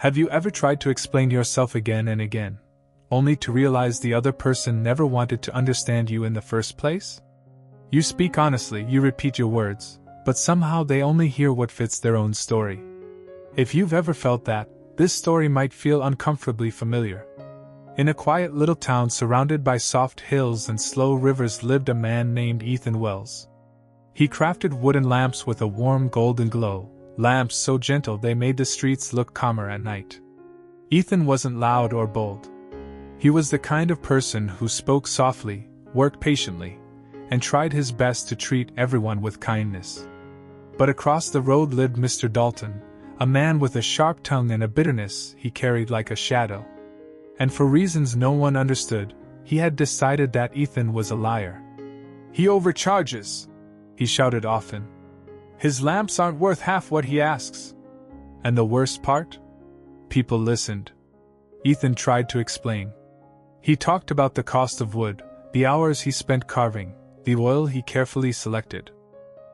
Have you ever tried to explain yourself again and again, only to realize the other person never wanted to understand you in the first place? You speak honestly, you repeat your words, but somehow they only hear what fits their own story. If you've ever felt that, this story might feel uncomfortably familiar. In a quiet little town surrounded by soft hills and slow rivers lived a man named Ethan Wells. He crafted wooden lamps with a warm golden glow, lamps so gentle they made the streets look calmer at night. Ethan wasn't loud or bold. He was the kind of person who spoke softly, worked patiently, and tried his best to treat everyone with kindness. But across the road lived Mr. Dalton, a man with a sharp tongue and a bitterness he carried like a shadow. And for reasons no one understood, he had decided that Ethan was a liar. "He overcharges," he shouted often. "His lamps aren't worth half what he asks." And the worst part? People listened. Ethan tried to explain. He talked about the cost of wood, the hours he spent carving, the oil he carefully selected.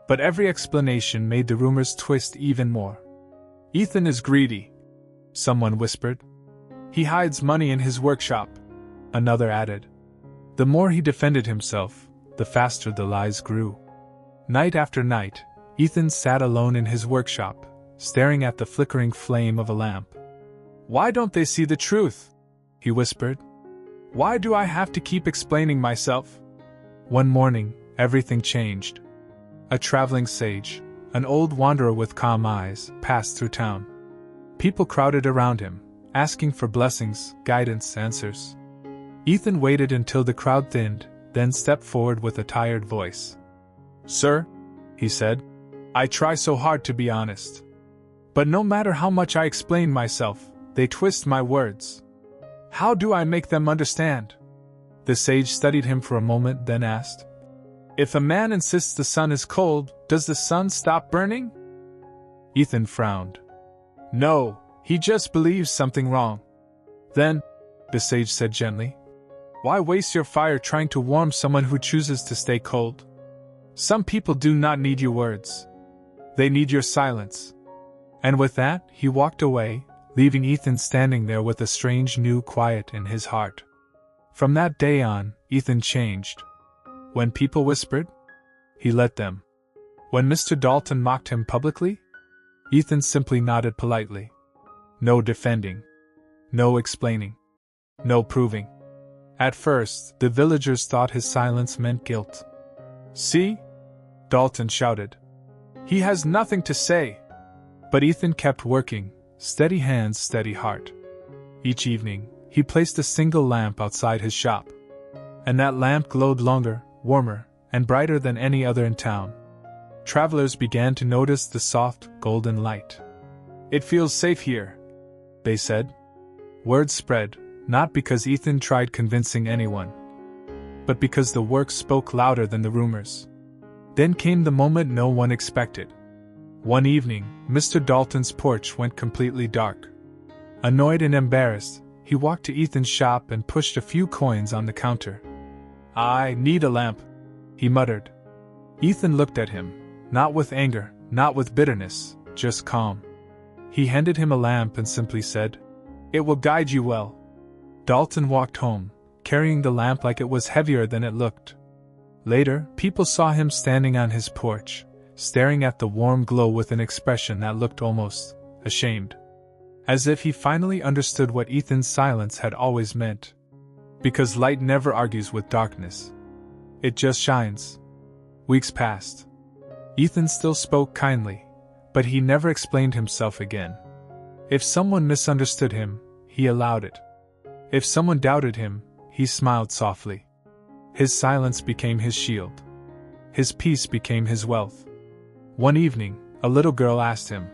But every explanation made the rumors twist even more. "Ethan is greedy," someone whispered. "He hides money in his workshop," another added. The more he defended himself, the faster the lies grew. Night after night, Ethan sat alone in his workshop, staring at the flickering flame of a lamp. "Why don't they see the truth?" he whispered. "Why do I have to keep explaining myself?" One morning, everything changed. A traveling sage, an old wanderer with calm eyes, passed through town. People crowded around him, asking for blessings, guidance, answers. Ethan waited until the crowd thinned, then stepped forward with a tired voice. "Sir," he said, "I try so hard to be honest. But no matter how much I explain myself, they twist my words. How do I make them understand?" The sage studied him for a moment, then asked, "If a man insists the sun is cold, does the sun stop burning?" Ethan frowned. "No, he just believes something wrong." "Then," the sage said gently, "why waste your fire trying to warm someone who chooses to stay cold? Some people do not need your words. They need your silence." And with that, he walked away, leaving Ethan standing there with a strange new quiet in his heart. From that day on, Ethan changed. When people whispered, he let them. When Mr. Dalton mocked him publicly, Ethan simply nodded politely. No defending. No explaining. No proving. At first, the villagers thought his silence meant guilt. "See?" Dalton shouted. "He has nothing to say." But Ethan kept working, steady hands, steady heart. Each evening, he placed a single lamp outside his shop. And that lamp glowed longer, warmer, and brighter than any other in town. Travelers began to notice the soft, golden light. "It feels safe here," they said. Word spread, not because Ethan tried convincing anyone, but because the work spoke louder than the rumors. Then came the moment no one expected. One evening, Mr. Dalton's porch went completely dark. Annoyed and embarrassed, he walked to Ethan's shop and pushed a few coins on the counter. "I need a lamp," he muttered. Ethan looked at him, not with anger, not with bitterness, just calm. He handed him a lamp and simply said, "It will guide you well." Dalton walked home, carrying the lamp like it was heavier than it looked. Later, people saw him standing on his porch, staring at the warm glow with an expression that looked almost ashamed. As if he finally understood what Ethan's silence had always meant. Because light never argues with darkness. It just shines. Weeks passed. Ethan still spoke kindly, but he never explained himself again. If someone misunderstood him, he allowed it. If someone doubted him, he smiled softly. His silence became his shield. His peace became his wealth. One evening, a little girl asked him,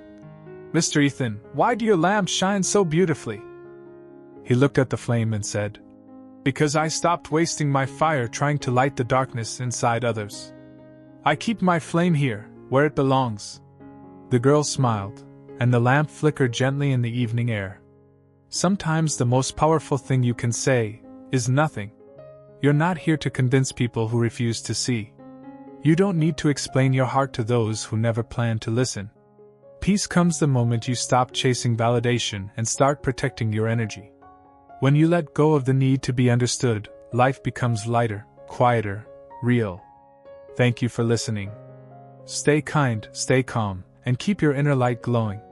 "Mr. Ethan, why do your lamps shine so beautifully?" He looked at the flame and said, "Because I stopped wasting my fire trying to light the darkness inside others. I keep my flame here, where it belongs." The girl smiled, and the lamp flickered gently in the evening air. Sometimes the most powerful thing you can say is nothing. You're not here to convince people who refuse to see. You don't need to explain your heart to those who never plan to listen. Peace comes the moment you stop chasing validation and start protecting your energy. When you let go of the need to be understood, life becomes lighter, quieter, real. Thank you for listening. Stay kind, stay calm, and keep your inner light glowing.